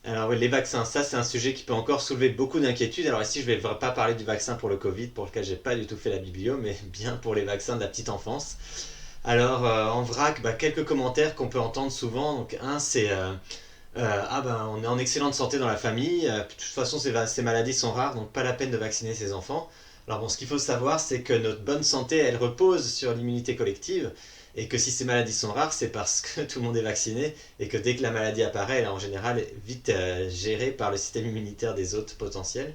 Alors oui, les vaccins, ça c'est un sujet qui peut encore soulever beaucoup d'inquiétudes. Alors ici, je vais pas parler du vaccin pour le Covid, pour lequel j'ai pas du tout fait la biblio, mais bien pour les vaccins de la petite enfance. Alors en vrac, quelques commentaires qu'on peut entendre souvent. Donc un, c'est ah ben on est en excellente santé dans la famille. De toute façon, ces maladies sont rares, donc pas la peine de vacciner ses enfants. Alors bon, ce qu'il faut savoir, c'est que notre bonne santé, elle repose sur l'immunité collective, et que si ces maladies sont rares, c'est parce que tout le monde est vacciné, et que dès que la maladie apparaît, elle est en général vite gérée par le système immunitaire des autres potentiels,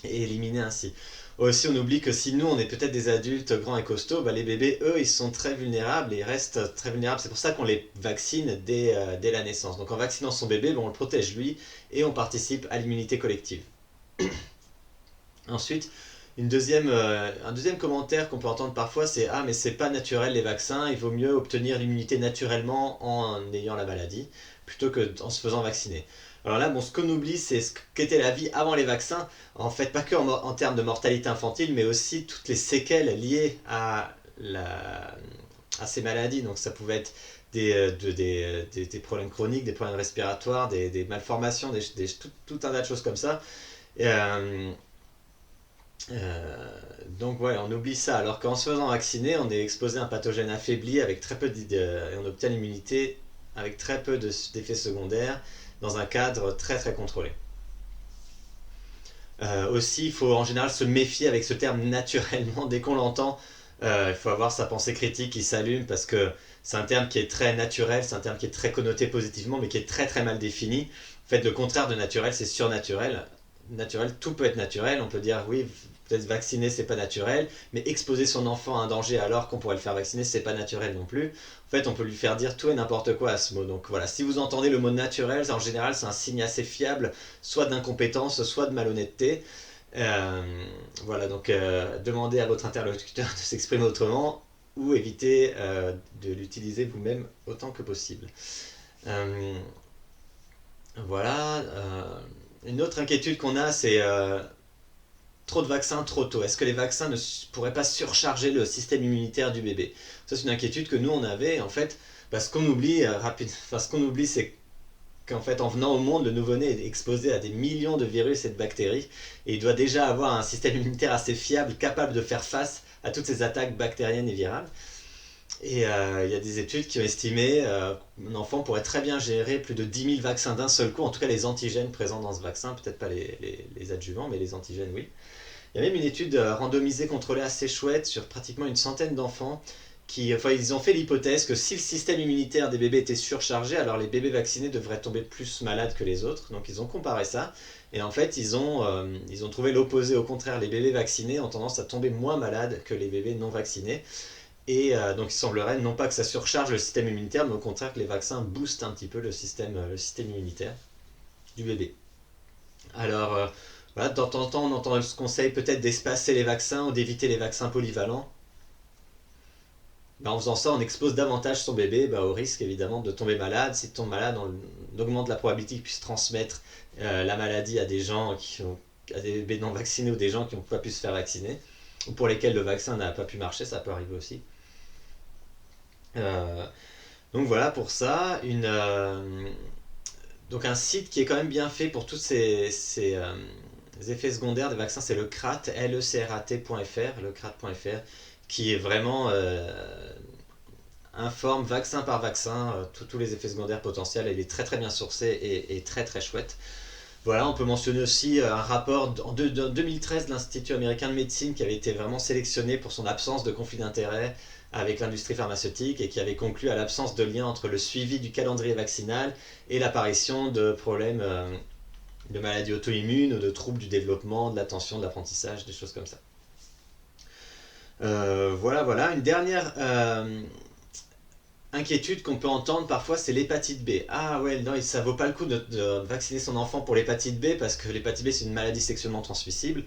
et éliminée ainsi. Aussi, on oublie que si nous, on est peut-être des adultes grands et costauds, les bébés, eux, ils sont très vulnérables et ils restent très vulnérables. C'est pour ça qu'on les vaccine dès la naissance. Donc en vaccinant son bébé, on le protège lui et on participe à l'immunité collective. Ensuite, un deuxième commentaire qu'on peut entendre parfois, c'est ah mais c'est pas naturel les vaccins, il vaut mieux obtenir l'immunité naturellement en ayant la maladie plutôt que en se faisant vacciner. Alors là, bon, ce qu'on oublie, c'est ce qu'était la vie avant les vaccins. En fait, pas que en termes de mortalité infantile, mais aussi toutes les séquelles liées à ces maladies. Donc ça pouvait être des problèmes chroniques, des problèmes respiratoires, des malformations, tout un tas de choses comme ça. Et, donc ouais, on oublie ça. Alors qu'en se faisant vacciner, on est exposé à un pathogène affaibli avec très peu et on obtient l'immunité avec très peu d'effets secondaires dans un cadre très très contrôlé. Aussi, il faut en général se méfier avec ce terme naturellement. Dès qu'on l'entend, il faut avoir sa pensée critique qui s'allume parce que c'est un terme qui est très naturel, c'est un terme qui est très connoté positivement, mais qui est très très mal défini. En fait, le contraire de naturel, c'est surnaturel. Naturel, tout peut être naturel. On peut dire oui, peut-être vacciner, c'est pas naturel, mais exposer son enfant à un danger alors qu'on pourrait le faire vacciner, c'est pas naturel non plus. En fait, on peut lui faire dire tout et n'importe quoi à ce mot. Donc voilà, si vous entendez le mot naturel, en général, c'est un signe assez fiable, soit d'incompétence, soit de malhonnêteté. Voilà, donc demandez à votre interlocuteur de s'exprimer autrement ou évitez de l'utiliser vous-même autant que possible. Euh, voilà. Une autre inquiétude qu'on a, c'est trop de vaccins trop tôt. Est-ce que les vaccins ne pourraient pas surcharger le système immunitaire du bébé? Ça, c'est une inquiétude que nous, on avait, en fait, parce qu'on oublie, ce qu'on oublie, c'est qu'en fait, en venant au monde, le nouveau-né est exposé à des millions de virus et de bactéries, et il doit déjà avoir un système immunitaire assez fiable, capable de faire face à toutes ces attaques bactériennes et virales. Et il y a des études qui ont estimé qu'un enfant pourrait très bien gérer plus de 10 000 vaccins d'un seul coup, en tout cas les antigènes présents dans ce vaccin, peut-être pas les adjuvants, mais les antigènes, oui. Il y a même une étude randomisée contrôlée assez chouette sur pratiquement une centaine d'enfants enfin, ils ont fait l'hypothèse que si le système immunitaire des bébés était surchargé, alors les bébés vaccinés devraient tomber plus malades que les autres. Donc ils ont comparé ça. Et en fait, ils ont trouvé l'opposé. Au contraire, les bébés vaccinés ont tendance à tomber moins malades que les bébés non vaccinés. Et donc il semblerait non pas que ça surcharge le système immunitaire, mais au contraire que les vaccins boostent un petit peu le système immunitaire du bébé. Alors, voilà, de temps en temps, on entend ce conseil peut-être d'espacer les vaccins ou d'éviter les vaccins polyvalents. En faisant ça, on expose davantage son bébé au risque évidemment de tomber malade. S'il tombe malade, on augmente la probabilité qu'il puisse transmettre la maladie à des gens à des bébés non vaccinés ou des gens qui n'ont pas pu se faire vacciner, ou pour lesquels le vaccin n'a pas pu marcher, ça peut arriver aussi. Euh, donc voilà pour ça. Donc un site qui est quand même bien fait pour tous ces effets secondaires des vaccins, c'est le CRAT, lecrat.fr, lecrat.fr, qui est vraiment informe vaccin par vaccin tous les effets secondaires potentiels. Il est très très bien sourcé et très très chouette. Voilà, on peut mentionner aussi un rapport en 2013 de l'Institut américain de médecine qui avait été vraiment sélectionné pour son absence de conflit d'intérêts avec l'industrie pharmaceutique et qui avait conclu à l'absence de lien entre le suivi du calendrier vaccinal et l'apparition de problèmes de maladies auto-immunes ou de troubles du développement, de l'attention, de l'apprentissage, des choses comme ça. Voilà, voilà. Une dernière inquiétude qu'on peut entendre parfois, c'est l'hépatite B. Ah ouais, non, ça vaut pas le coup de vacciner son enfant pour l'hépatite B parce que l'hépatite B c'est une maladie sexuellement transmissible.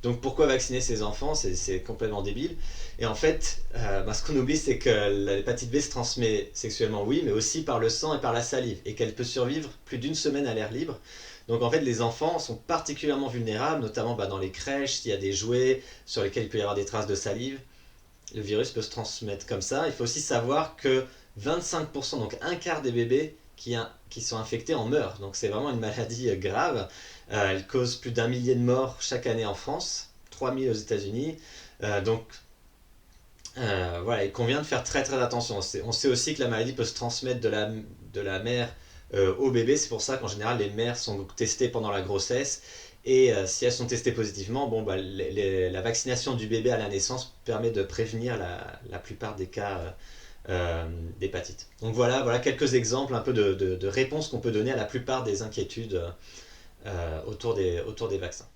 Donc pourquoi vacciner ses enfants? C'est complètement débile. Et en fait, ce qu'on oublie, c'est que l'hépatite B se transmet sexuellement, oui, mais aussi par le sang et par la salive, et qu'elle peut survivre plus d'une semaine à l'air libre. Donc en fait, les enfants sont particulièrement vulnérables, notamment dans les crèches, s'il y a des jouets sur lesquels il peut y avoir des traces de salive. Le virus peut se transmettre comme ça. Il faut aussi savoir que 25%, donc un quart des bébés qui sont infectés en meurent. Donc c'est vraiment une maladie grave. Elle cause plus d'1 millier de morts chaque année en France, 3 000 aux États-Unis. Donc voilà, il convient de faire très très attention. On sait aussi que la maladie peut se transmettre de la mère au bébé. C'est pour ça qu'en général les mères sont donc testées pendant la grossesse. Et si elles sont testées positivement, bon, bah, la vaccination du bébé à la naissance permet de prévenir la plupart des cas d'hépatite. Donc voilà quelques exemples un peu de réponses qu'on peut donner à la plupart des inquiétudes autour des vaccins.